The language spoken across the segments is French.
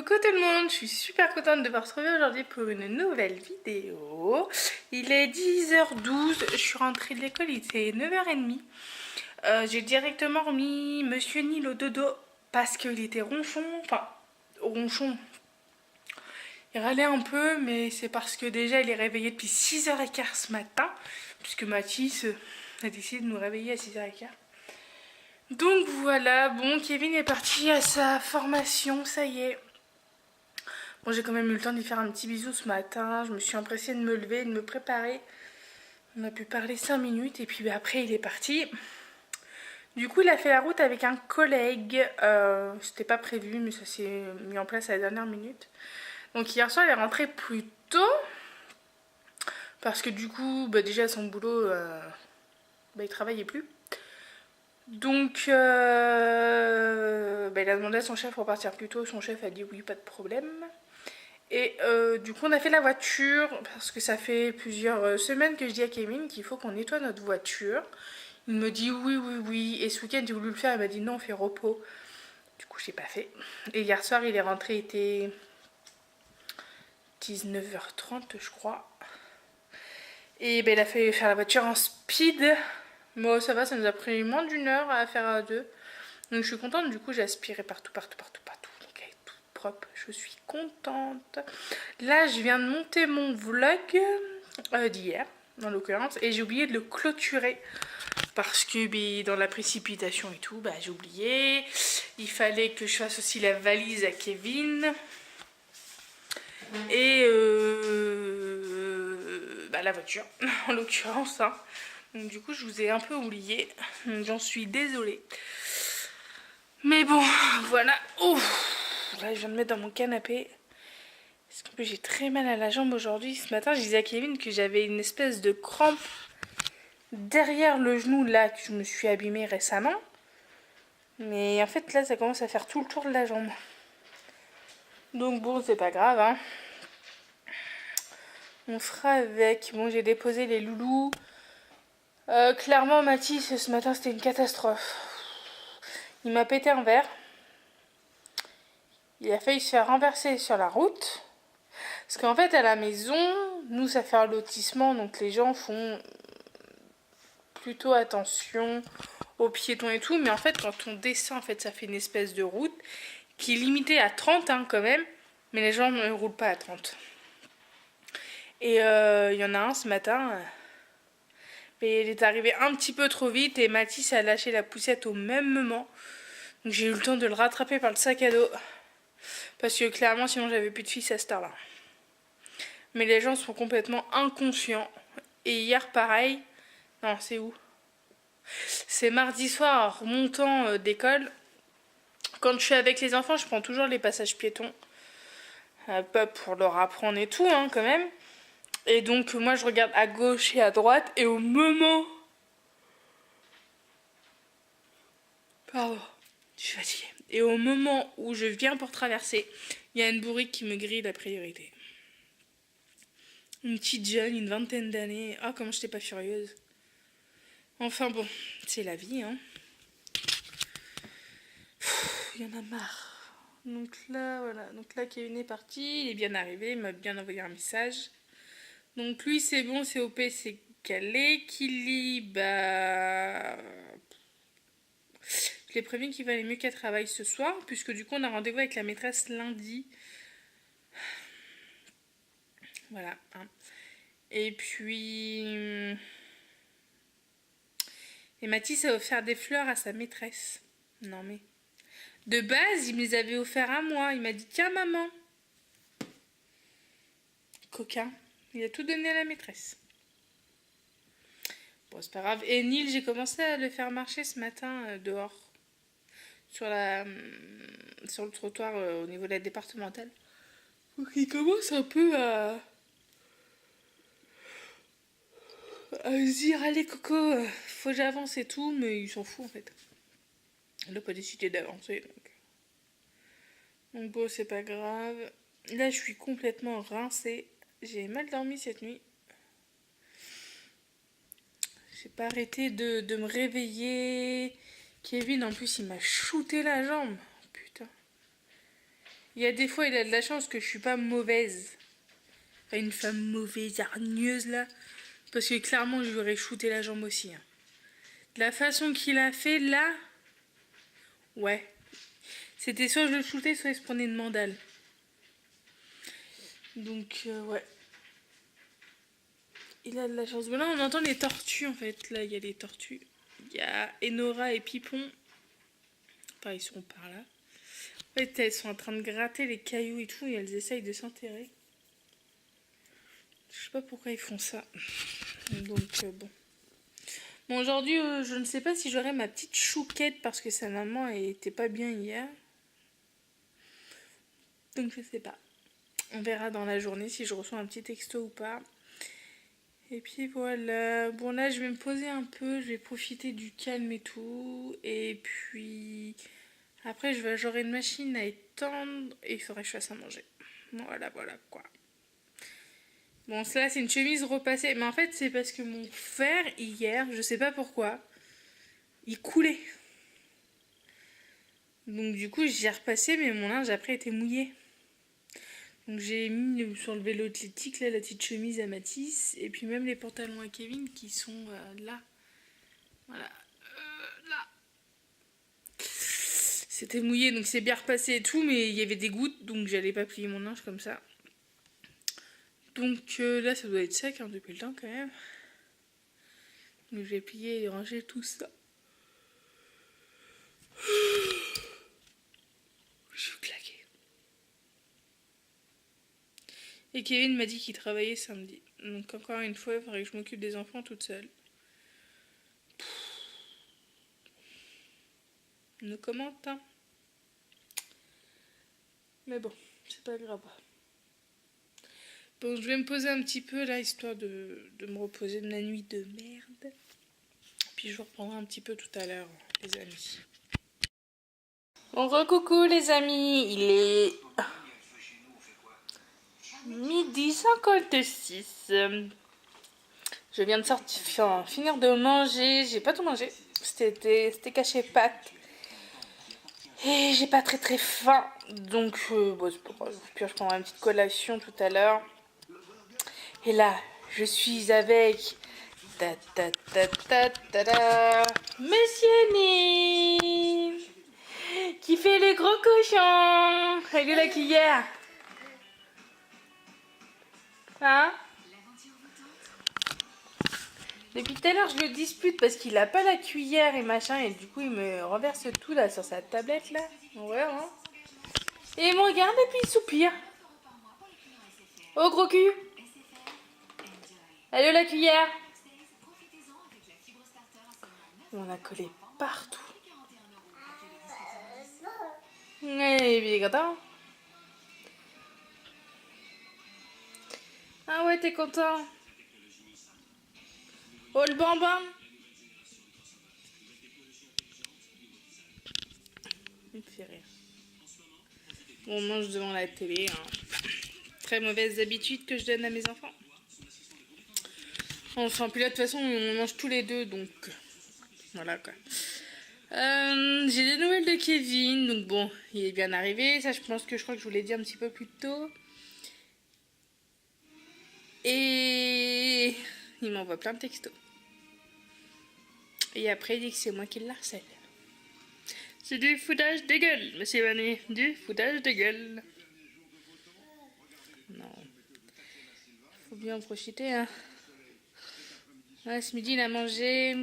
Coucou tout le monde, je suis super contente de vous retrouver aujourd'hui pour une nouvelle vidéo. Il est 10h12, je suis rentrée de l'école, il était 9h30. J'ai directement remis Monsieur Nil au dodo parce qu'il était ronchon, enfin ronchon. Il râlait un peu, mais c'est parce que déjà il est réveillé depuis 6h15 ce matin, puisque Mathis a décidé de nous réveiller à 6h15. Donc voilà, bon, Kevin est parti à sa formation, ça y est. Bon, j'ai quand même eu le temps d'y faire un petit bisou ce matin. Je me suis empressée de me lever, de me préparer. On a pu parler 5 minutes et puis après il est parti. Du coup, il a fait la route avec un collègue. C'était pas prévu, mais ça s'est mis en place à la dernière minute. Donc hier soir, il est rentré plus tôt. Parce que du coup, déjà son boulot, il travaillait plus. Donc, il a demandé à son chef pour partir plus tôt. Son chef a dit oui, pas de problème. Et du coup on a fait la voiture parce que ça fait plusieurs semaines que je dis à Kevin qu'il faut qu'on nettoie notre voiture. Il me dit oui oui oui et ce week-end j'ai voulu le faire, il m'a dit non on fait repos. Du coup j'ai pas fait. Et hier soir il est rentré, il était 19h30 je crois. Et il a fait faire la voiture en speed. Moi ça va, ça nous a pris moins d'une heure à faire à deux. Donc je suis contente, du coup j'ai aspiré partout. Donc elle est toute propre, je suis contente. Là je viens de monter mon vlog d'hier, en l'occurrence, et j'ai oublié de le clôturer. Parce que dans la précipitation et tout, j'ai oublié. Il fallait que je fasse aussi la valise à Kevin. Et la voiture, en l'occurrence. Hein. Donc du coup je vous ai un peu oublié. J'en suis désolée. Mais bon, voilà. Ouf. Là, je viens de mettre dans mon canapé. Parce qu'en plus, j'ai très mal à la jambe aujourd'hui. Ce matin, je disais à Kevin que j'avais une espèce de crampe derrière le genou, là, que je me suis abîmée récemment. Mais en fait, là, ça commence à faire tout le tour de la jambe. Donc bon, c'est pas grave, hein. On fera avec. Bon, j'ai déposé les loulous. Clairement, Mathis, ce matin, c'était une catastrophe. Il m'a pété un verre. Il a failli se faire renverser sur la route. Parce qu'en fait, à la maison, nous, ça fait un lotissement, donc les gens font plutôt attention aux piétons et tout. Mais en fait, quand on descend, en fait, ça fait une espèce de route qui est limitée à 30, hein, quand même. Mais les gens ne roulent pas à 30. Et il y en a un ce matin, mais il est arrivé un petit peu trop vite et Mathis a lâché la poussette au même moment. Donc j'ai eu le temps de le rattraper par le sac à dos. Parce que clairement, sinon j'avais plus de fils à cette heure-là. Mais les gens sont complètement inconscients. Et hier, pareil. Non, c'est où? C'est mardi soir, en remontant d'école. Quand je suis avec les enfants, je prends toujours les passages piétons. Pas pour leur apprendre et tout, hein, quand même. Et donc, moi, je regarde à gauche et à droite. Et au moment... Pardon, je suis fatiguée. Et au moment où je viens pour traverser, il y a une bourrique qui me grille la priorité. Une petite jeune, une vingtaine d'années. Ah, comment j'étais pas furieuse. Enfin bon, c'est la vie, hein. Il y en a marre. Donc là, voilà. Donc là, Kevin est parti. Il est bien arrivé. Il m'a bien envoyé un message. Donc lui, c'est bon. C'est OP, c'est calé. Kili, je l'ai prévenu qu'il valait mieux qu'elle travaille ce soir. Puisque du coup, on a rendez-vous avec la maîtresse lundi. Voilà. Hein. Et puis... Et Mathis a offert des fleurs à sa maîtresse. Non mais... De base, il me les avait offert à moi. Il m'a dit, tiens maman. Coquin. Il a tout donné à la maîtresse. Bon, c'est pas grave. Et Neil, j'ai commencé à le faire marcher ce matin dehors. Sur le trottoir au niveau de la départementale. Donc il commence un peu à se dire, allez Coco, faut que j'avance et tout. Mais il s'en fout en fait. Il n'a pas décidé d'avancer. Donc bon, c'est pas grave. Là, je suis complètement rincée. J'ai mal dormi cette nuit. J'ai pas arrêté de me réveiller. Kevin, en plus, il m'a shooté la jambe. Putain. Il y a des fois, il a de la chance que je suis pas mauvaise. Pas une femme mauvaise, hargneuse là. Parce que clairement, je lui aurais shooté la jambe aussi. Hein. De la façon qu'il a fait là, ouais. C'était soit je le shootais, soit il se prenait une mandale. Donc, ouais. Il a de la chance. Bon, là, on entend les tortues en fait. Là, il y a les tortues. Il y a Enora et Pipon. Enfin, ils sont par là. En fait, elles sont en train de gratter les cailloux et tout, et elles essayent de s'enterrer. Je sais pas pourquoi ils font ça. Donc, bon. Bon, aujourd'hui, je ne sais pas si j'aurai ma petite chouquette parce que sa maman était pas bien hier. Donc, je sais pas. On verra dans la journée si je reçois un petit texto ou pas. Et puis voilà. Bon, là, je vais me poser un peu. Je vais profiter du calme et tout. Et puis, après, j'aurai une machine à étendre et il faudrait que je fasse à manger. Voilà, voilà quoi. Bon, ça, c'est une chemise repassée. Mais en fait, c'est parce que mon fer, hier, je sais pas pourquoi, il coulait. Donc, du coup, j'y ai repassé, mais mon linge après était mouillé. Donc, j'ai mis sur le vélo athlétique, là, la petite chemise à Matisse. Et puis, même les pantalons à Kevin qui sont là. Voilà. Là. C'était mouillé, donc c'est bien repassé et tout, mais il y avait des gouttes, donc j'allais pas plier mon linge comme ça. Donc là, ça doit être sec hein, depuis le temps quand même. Donc je vais plier et ranger tout ça. Je suis claquée. Et Kevin m'a dit qu'il travaillait samedi. Donc encore une fois, il faudrait que je m'occupe des enfants toute seule. Ne commente, hein. Mais bon, c'est pas grave. Bon, je vais me poser un petit peu là, histoire de me reposer de la nuit de merde. Puis je vous reprendrai un petit peu tout à l'heure, les amis. Bon, recoucou les amis, il est midi 56. Je viens de finir de manger, j'ai pas tout mangé. C'était caché pâtes. Et j'ai pas très très faim. Donc, bon, c'est pas grave. Puis je prendrai une petite collation tout à l'heure. Et là, je suis avec Monsieur Nîmes qui fait le gros cochon. Elle est la cuillère. Hein? Depuis tout à l'heure, je le dispute parce qu'il a pas la cuillère et machin. Et du coup, il me renverse tout là sur sa tablette là. Ouais, hein? Et il me regarde et puis il soupire. Oh, gros cul. Allez, la cuillère. On a collé partout. Ouais, il est content. Ah ouais, t'es content. Oh, le bambin. Il me fait rire. Bon, on mange devant la télé. Hein. Très mauvaise habitude que je donne à mes enfants. Enfin, puis là, de toute façon, on mange tous les deux, donc... Voilà, quoi. J'ai des nouvelles de Kevin, donc bon, il est bien arrivé. Ça, je crois que je vous l'ai dit un petit peu plus tôt. Et il m'envoie plein de textos. Et après, il dit que c'est moi qui le harcèle. C'est du foutage de gueule, monsieur Manu. Du foutage de gueule. Non. Faut bien en profiter, hein. Ouais, ce midi, il a mangé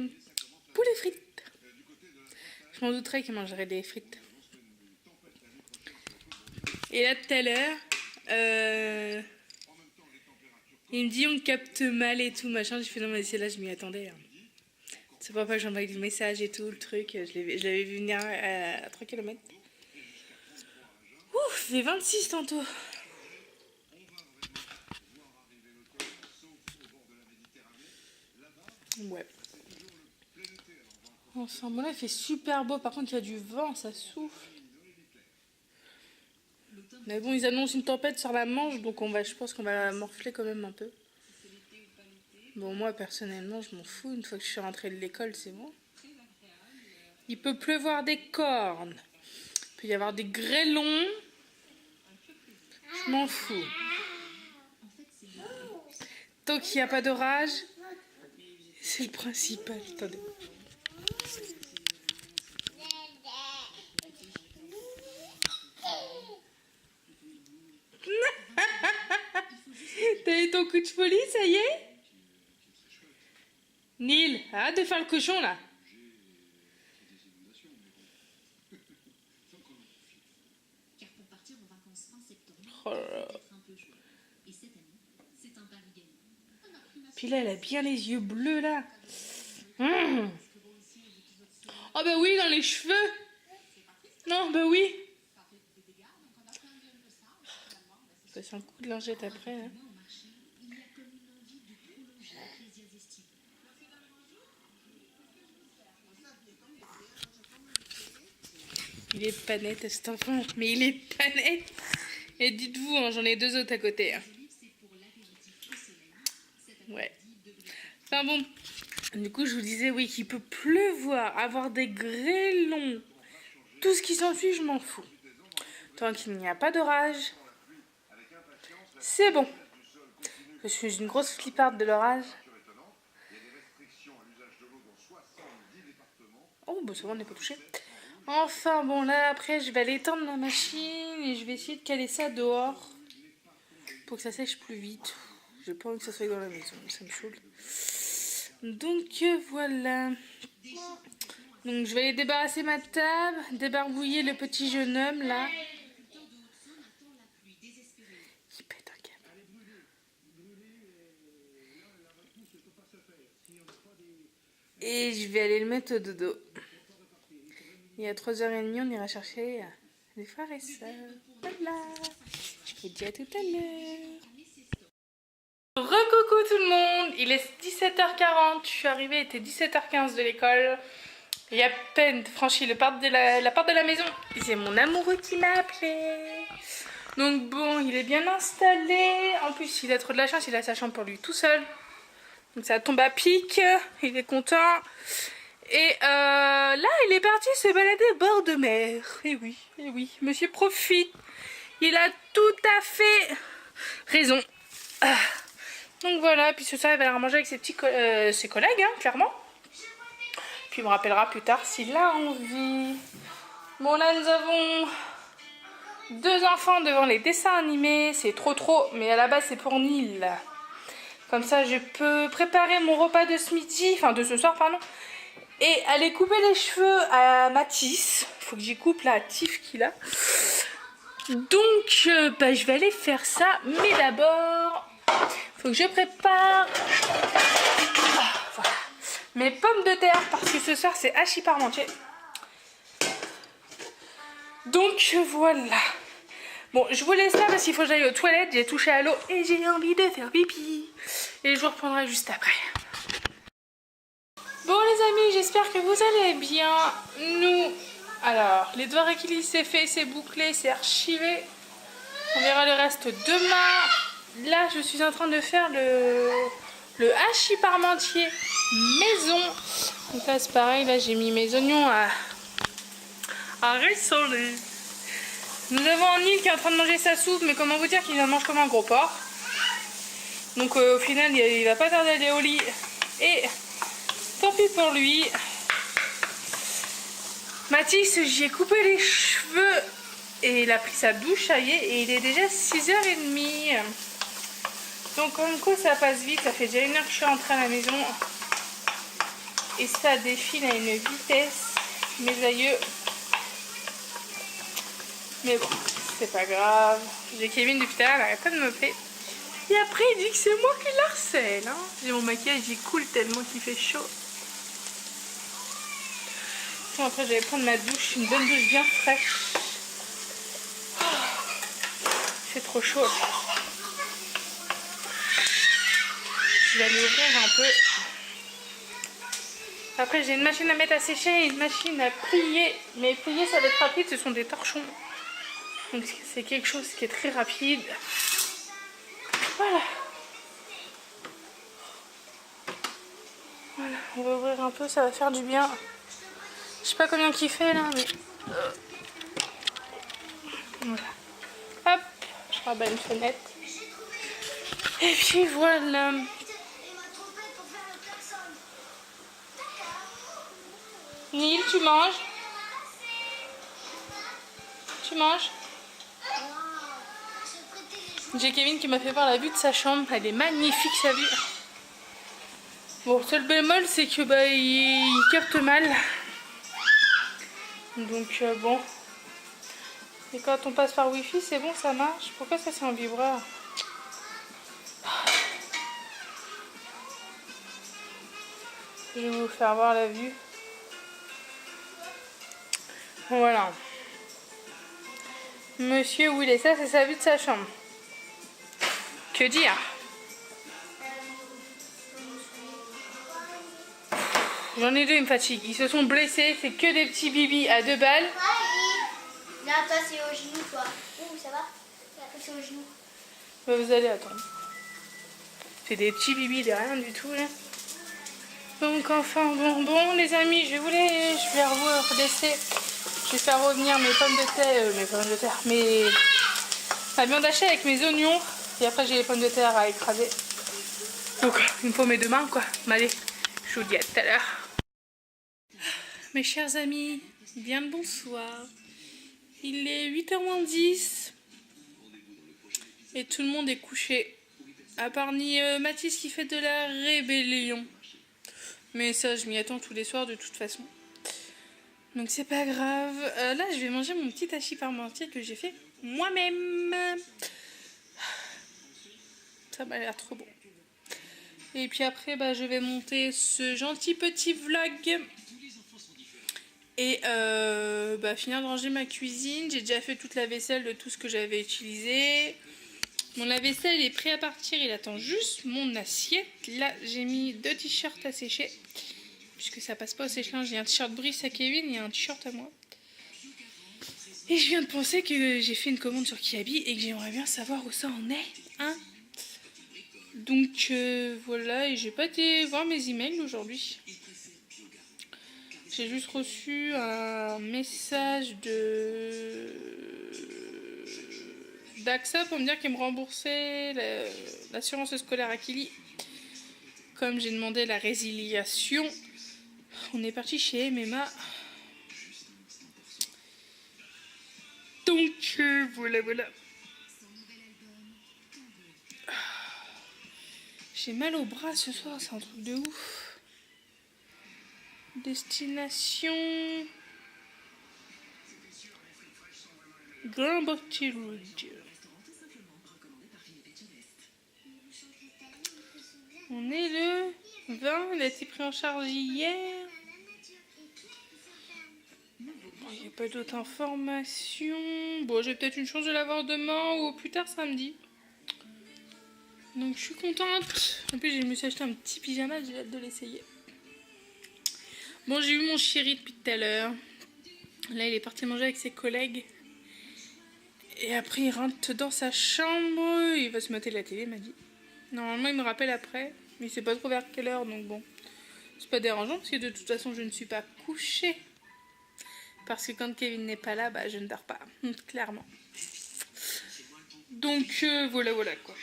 poulet frites. Je m'en douterais qu'il mangerait des frites. Et là, tout à l'heure, il me dit on capte mal et tout, machin. J'ai fait non, mais c'est là, je m'y attendais. Hein. C'est pas que j'envoie le message et tout, le truc. Je l'avais vu venir à 3 km. Ouf, il fait 26 tantôt. Ouais. Enfin, bon là, il fait super beau. Par contre, il y a du vent, ça souffle. Mais bon, ils annoncent une tempête sur la Manche, donc je pense qu'on va morfler quand même un peu. Bon, moi, personnellement, je m'en fous. Une fois que je suis rentrée de l'école, c'est bon. Il peut pleuvoir des cornes. Il peut y avoir des grêlons. Je m'en fous. Tant qu'il n'y a pas d'orage, c'est le principal. Attendez. T'as eu ton coup de folie, ça y est? Neil, arrête de faire le cochon là. Oh là là. Puis là, elle a bien les yeux bleus là. Oh bah oui, dans les cheveux. Non, bah oui. Passe un coup de lingette après. Hein. Il est pas net cet enfant, mais il est pas net. Et dites-vous, hein, j'en ai 2 autres à côté. Hein. Ouais. Enfin bon, du coup je vous disais oui qu'il peut pleuvoir, avoir des grêlons, tout ce qui s'ensuit je m'en fous. Tant qu'il n'y a pas d'orage, c'est bon. Je suis une grosse flipparde de l'orage. Oh bah ça va, on n'est pas touché. Enfin bon là après je vais aller étendre ma machine et je vais essayer de caler ça dehors pour que ça sèche plus vite. J'ai pas envie que ça soit dans la maison, ça me saoule. Donc voilà. Donc je vais aller débarrasser ma table, débarbouiller le petit jeune homme là. Qui pète un câble. Et je vais aller le mettre au dodo. Et à 3h30 on ira chercher les frères et sœurs. Voilà. Je vous dis à tout à l'heure. Recoucou tout le monde, il est 17h40, je suis arrivée, il était 17h15 de l'école. Et à peine franchi la porte de la maison, c'est mon amoureux qui m'a appelé. Donc bon, il est bien installé. En plus, il a trop de la chance, il a sa chambre pour lui tout seul. Donc ça tombe à pic, il est content. Et là, il est parti se balader au bord de mer. Et oui, monsieur profite. Il a tout à fait raison. Donc voilà, puis ce soir, il va aller manger avec ses collègues, hein, clairement. Puis il me rappellera plus tard s'il a envie. Bon, là, nous avons 2 enfants devant les dessins animés. C'est trop, mais à la base, c'est pour Neil. Comme ça, je peux préparer mon repas de ce midi, enfin de ce soir, pardon. Et aller couper les cheveux à Mathis. Il faut que j'y coupe la tif qu'il a. Donc, bah, je vais aller faire ça. Mais d'abord, faut que je prépare voilà, mes pommes de terre. Parce que ce soir, c'est hachis parmentier. Donc, voilà. Bon, je vous laisse là parce qu'il faut que j'aille aux toilettes. J'ai touché à l'eau et j'ai envie de faire pipi. Et je vous reprendrai juste après. Bon les amis, j'espère que vous allez bien. Nous, alors, les devoirs équilibrés c'est fait, c'est bouclé, c'est archivé. On verra le reste demain. Là, je suis en train de faire le hachis parmentier maison. Donc là, c'est pareil, là j'ai mis mes oignons à rissoler. Nous avons Neil qui est en train de manger sa soupe, mais comment vous dire qu'il en mange comme un gros porc. Donc au final, il va pas tarder à aller au lit. Et tant pis pour lui. Mathis, j'y ai coupé les cheveux et il a pris sa douche, ça y est, et il est déjà 6h30. Donc comme quoi ça passe vite, ça fait déjà 1 heure que je suis rentrée à la maison. Et ça défile à une vitesse, mes aïeux. Mais bon, c'est pas grave. J'ai Kevin depuis tout à l'heure, elle n'arrête pas de me plaire. Et après il dit que c'est moi qui l'harcèle. Hein. J'ai mon maquillage, il coule tellement qu'il fait chaud. Bon, après je vais prendre ma douche, une bonne douche bien fraîche. C'est trop chaud. Je vais aller ouvrir un peu. Après j'ai une machine à mettre à sécher et une machine à plier. Mais plier ça va être rapide, ce sont des torchons. Donc c'est quelque chose qui est très rapide. Voilà. Voilà, on va ouvrir un peu, ça va faire du bien. Je sais pas combien qu'il fait là, mais... Voilà. Hop. Ah bah une fenêtre. Et puis voilà. Neil, tu manges? Tu manges? J'ai Kevin qui m'a fait voir la vue de sa chambre. Elle est magnifique sa vue. Bon, seul bémol c'est que bah il capte mal. Donc bon. Et quand on passe par Wi-Fi, c'est bon, ça marche. Pourquoi ça c'est en vibreur? Je vais vous faire voir la vue. Voilà. Monsieur, où il est? Ça, c'est sa vue de sa chambre. Que dire? J'en ai deux, ils me fatiguent. Ils se sont blessés, c'est que des petits bibis à 2 balles. Non, toi, c'est au genou, toi. Ouh, ça va? Après, c'est au genou. Bah, vous allez attendre. C'est des petits bibis de rien du tout, là. Donc, enfin, bon, les amis, je vais vous laisser. Je vais faire revenir mes pommes de terre, ma viande hachée avec mes oignons. Et après, j'ai les pommes de terre à écraser. Donc, il me faut mes 2 mains, quoi. Mais allez, je vous dis à tout à l'heure. Mes chers amis, bien le bonsoir. Il est 8h moins 10 et tout le monde est couché. À part Mathis qui fait de la rébellion. Mais ça, je m'y attends tous les soirs de toute façon. Donc c'est pas grave. Là, je vais manger mon petit hachis parmentier que j'ai fait moi-même. Ça m'a l'air trop bon. Et puis après, bah, je vais monter ce gentil petit vlog. Et finir de ranger ma cuisine. J'ai déjà fait toute la vaisselle de tout ce que j'avais utilisé. Mon lave-vaisselle est prêt à partir. Il attend juste mon assiette. Là, j'ai mis 2 t-shirts à sécher. Puisque ça passe pas au sèche-linge. Il y a un t-shirt Brice à Kevin et un t-shirt à moi. Et je viens de penser que j'ai fait une commande sur Kiabi et que j'aimerais bien savoir où ça en est. Hein, donc voilà. Et j'ai pas été voir mes emails aujourd'hui. J'ai juste reçu un message d'AXA pour me dire qu'ils me remboursaient l'assurance scolaire à Kili. Comme j'ai demandé la résiliation, on est parti chez MMA. Donc voilà. J'ai mal au bras ce soir, c'est un truc de ouf. Destination Grand Botti Rouge. On est le 20, il a été pris en charge hier. Il n'y a pas d'autres informations. Bon, j'ai peut-être une chance de l'avoir demain ou au plus tard samedi. Donc je suis contente. En plus, je me suis acheté un petit pyjama, j'ai hâte de l'essayer. Bon, j'ai eu mon chéri depuis tout à l'heure. Là, il est parti manger avec ses collègues. Et après, il rentre dans sa chambre. Il va se mater la télé, il m'a dit. Normalement, il me rappelle après. Mais il sait pas trop vers quelle heure, donc bon. C'est pas dérangeant, parce que de toute façon, je ne suis pas couchée. Parce que quand Kevin n'est pas là, bah, je ne dors pas. Clairement. Donc, voilà, quoi.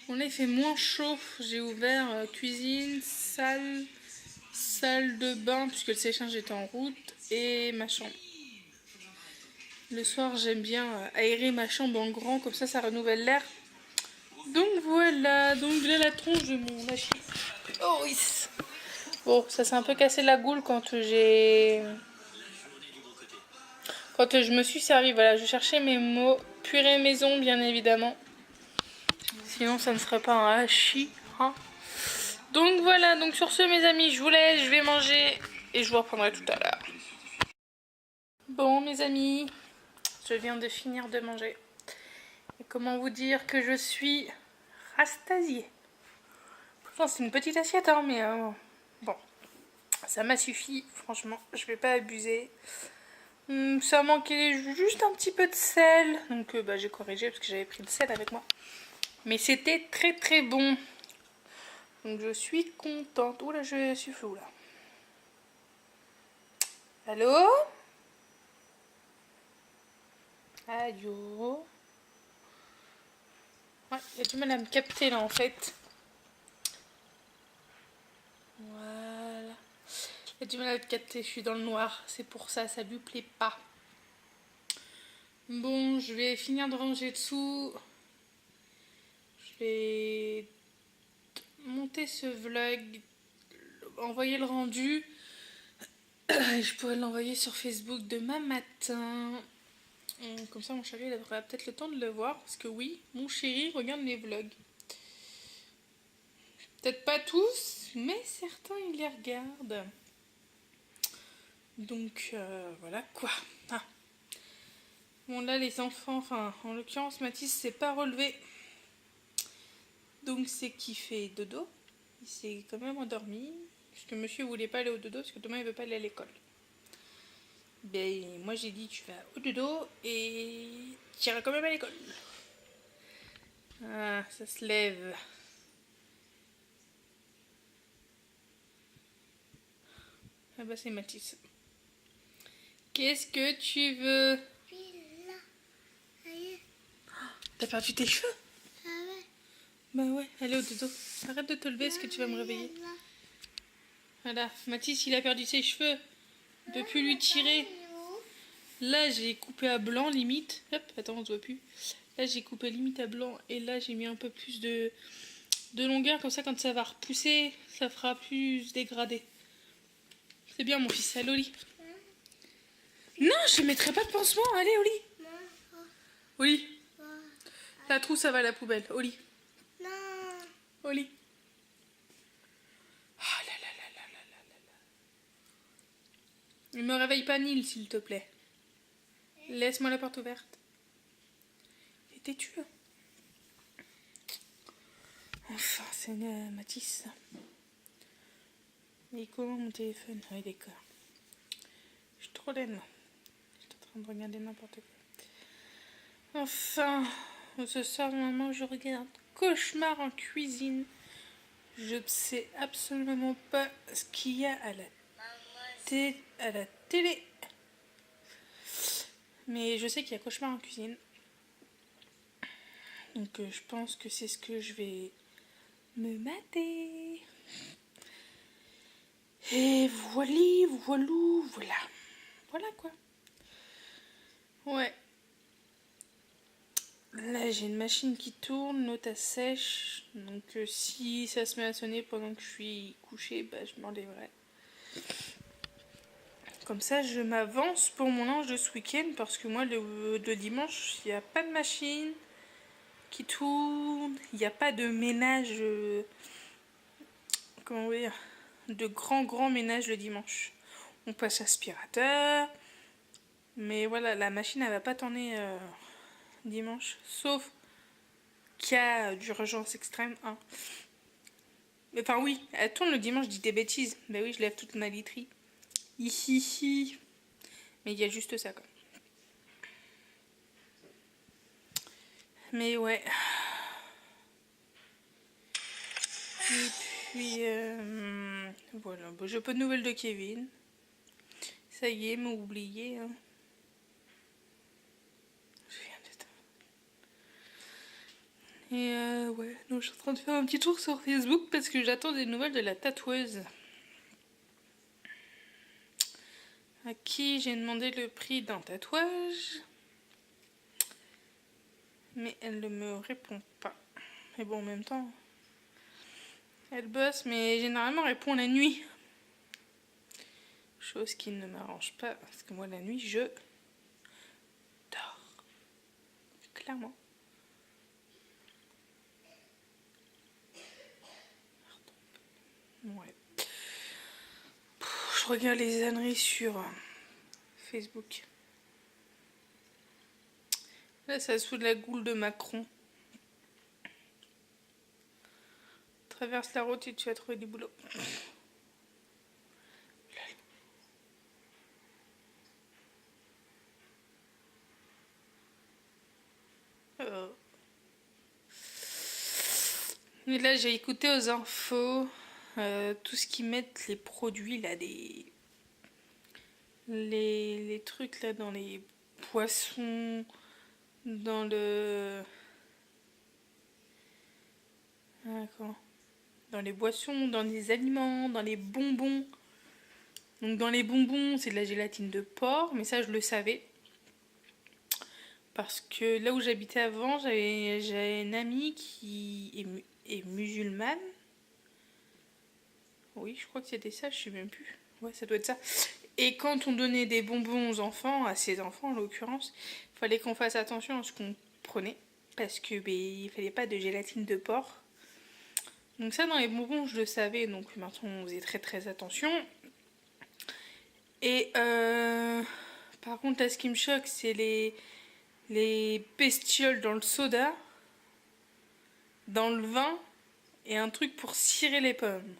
On a fait moins chaud. J'ai ouvert cuisine, salle de bain, puisque le séchage était en route, et ma chambre. Le soir, j'aime bien aérer ma chambre en grand, comme ça renouvelle l'air. Donc voilà, donc là la tronche de mon hachis. Oh oui. Bon, ça s'est un peu cassé la goule quand je me suis servi. Voilà, je cherchais mes mots. Purée maison, bien évidemment. Sinon, ça ne serait pas un hachis. Hein. Donc voilà, donc sur ce, mes amis, je vous laisse. Je vais manger et je vous reprendrai tout à l'heure. Bon, mes amis, je viens de finir de manger. Et comment vous dire que je suis rastasiée. Pourtant, c'est une petite assiette, hein, mais bon, ça m'a suffi. Franchement, je vais pas abuser. Ça manquait juste un petit peu de sel. Donc j'ai corrigé parce que j'avais pris le sel avec moi. Mais c'était très très bon. Donc je suis contente. Oula, je suis floue là. Allô? Allô? Ouais, il a du mal à me capter là en fait. Voilà. Il a du mal à me capter, je suis dans le noir. C'est pour ça, ça lui plaît pas. Bon, je vais finir de ranger dessous. Je vais monter ce vlog, envoyer le rendu. Et je pourrais l'envoyer sur Facebook demain matin. Comme ça, mon chéri, il aura peut-être le temps de le voir. Parce que oui, mon chéri regarde mes vlogs. Peut-être pas tous, mais certains, ils les regardent. Donc, voilà quoi. Ah. Bon, là, les enfants, enfin, en l'occurrence, Mathis s'est pas relevé. Donc, c'est qu'il fait dodo. Il s'est quand même endormi. Parce que monsieur voulait pas aller au dodo, parce que demain, il veut pas aller à l'école. Ben, moi, j'ai dit, tu vas au dodo et tu iras quand même à l'école. Ah, ça se lève. Ah bah, c'est Mathis. Qu'est-ce que tu veux? Puis là, allez. T'as perdu tes cheveux? Ah ouais. Bah ouais, allez au dodo. Arrête de te lever, est-ce que tu vas me réveiller? Là. Voilà, Mathis, il a perdu ses cheveux. On peut plus lui tirer. Là, j'ai coupé à blanc, limite. Hop, attends, on se voit plus. Là, j'ai coupé limite à blanc. Et là, j'ai mis un peu plus de longueur. Comme ça, quand ça va repousser, ça fera plus dégradé. C'est bien, mon fils. Allez, au lit. Non, je ne mettrai pas de pansement. Allez, au lit. Au lit. La trousse, ça va à la poubelle. Au lit. Non. Au lit. Oh là là là là là là là là. Ne me réveille pas, Nil, s'il te plaît. Laisse-moi la porte ouverte. Et têtu. Enfin, c'est Mathis. Mais comment mon téléphone? Oui, d'accord. Je suis trop laine. Je suis en train de regarder n'importe quoi. Enfin, ce soir, maman, je regarde Cauchemar en cuisine. Je ne sais absolument pas ce qu'il y a à la télé. Mais je sais qu'il y a Cauchemar en cuisine. Donc je pense que c'est ce que je vais me mater. Et voilà, voilà. Voilà quoi. Ouais. Là j'ai une machine qui tourne, l'autre à sèche. Donc si ça se met à sonner pendant que je suis couchée, bah je m'enlèverai. Comme ça je m'avance pour mon linge de ce week-end parce que moi le dimanche il n'y a pas de machine qui tourne, il n'y a pas de ménage, comment dire, de grand ménage le dimanche. On passe aspirateur, mais voilà, la machine elle va pas tourner dimanche, sauf cas d'urgence extrême. Hein. Enfin oui, elle tourne le dimanche, je dis des bêtises. Ben oui, je lève toute ma literie. Hihihi. Mais il y a juste ça quoi. Mais ouais. Et puis voilà, bon, j'ai pas de nouvelles de Kevin. Ça y est, m'a oublié. Hein. Et ouais, donc je suis en train de faire un petit tour sur Facebook parce que j'attends des nouvelles de la tatoueuse. À qui j'ai demandé le prix d'un tatouage. Mais elle ne me répond pas. Mais bon, en même temps, elle bosse, mais généralement elle répond la nuit. Chose qui ne m'arrange pas, parce que moi la nuit, je dors. Clairement. Ouais. Je regarde les âneries sur Facebook. Là, ça se fout de la goule de Macron. Traverse la route et tu vas trouver du boulot. Et là, j'ai écouté aux infos tout ce qu'ils mettent, les produits, là, les trucs, là, dans les poissons, dans le... D'accord. Dans les boissons, dans les aliments, dans les bonbons. Donc dans les bonbons, c'est de la gélatine de porc, mais ça je le savais. Parce que là où j'habitais avant, j'avais une amie qui est musulmane. Oui, je crois que c'était ça, je sais même plus. Ouais, ça doit être ça. Et quand on donnait des bonbons aux enfants, à ses enfants en l'occurrence, il fallait qu'on fasse attention à ce qu'on prenait. Parce que il fallait pas de gélatine de porc. Donc ça, dans les bonbons, je le savais. Donc maintenant, on faisait très très attention. Et par contre, là, ce qui me choque, c'est les bestioles dans le soda, dans le vin, et un truc pour cirer les pommes.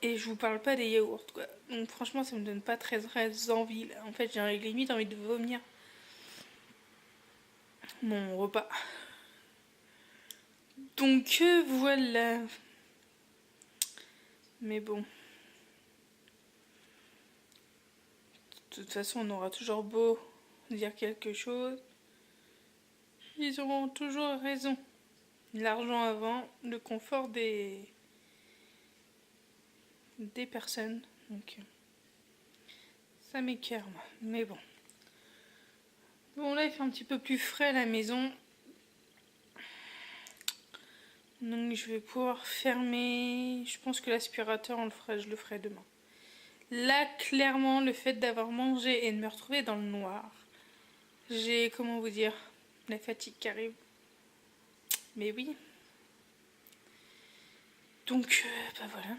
Et je vous parle pas des yaourts, quoi. Donc franchement, ça me donne pas très très envie, là. En fait, j'ai limite envie de vomir mon repas. Donc voilà. Mais bon. De toute façon, on aura toujours beau dire quelque chose. Ils auront toujours raison. L'argent avant, le confort des personnes. Donc ça m'écœure, moi. Mais bon. Bon, là, il fait un petit peu plus frais à la maison. Donc je vais pouvoir fermer. Je pense que l'aspirateur, je le ferai demain. Là, clairement, le fait d'avoir mangé et de me retrouver dans le noir, j'ai, comment vous dire, la fatigue qui arrive. Mais oui. Donc, bah voilà.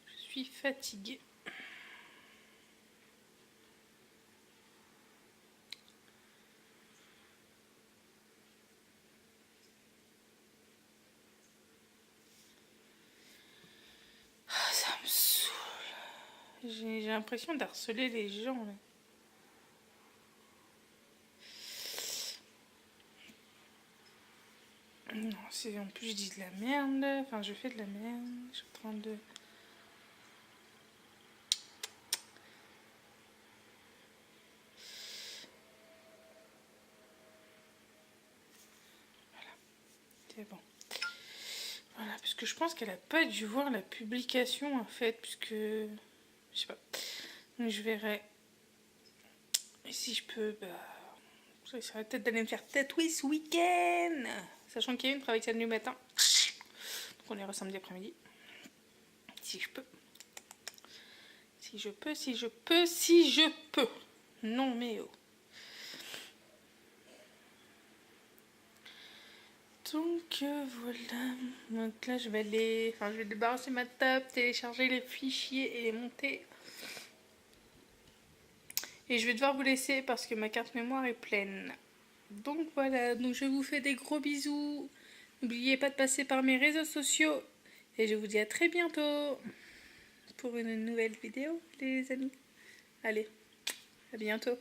Je suis fatiguée. Ah, ça me saoule. J'ai l'impression d'harceler les gens, là. Non, en plus je dis de la merde, enfin je fais de la merde, je suis en train de... Voilà, c'est bon. Voilà, parce que je pense qu'elle a pas dû voir la publication en fait, puisque... Je sais pas. Donc je verrai. Et si je peux, bah... J'essaierai peut-être d'aller me faire tatouer ce week-end. Sachant qu'il y a une travaille samedi matin. Donc on ira samedi après-midi. Si je peux. Si je peux, si je peux, si je peux. Non mais oh. Donc voilà. Donc là je vais aller... Enfin je vais débarrasser ma table, télécharger les fichiers et les monter. Et je vais devoir vous laisser parce que ma carte mémoire est pleine. Donc voilà, donc je vous fais des gros bisous. N'oubliez pas de passer par mes réseaux sociaux. Et je vous dis à très bientôt pour une nouvelle vidéo, les amis. Allez, à bientôt.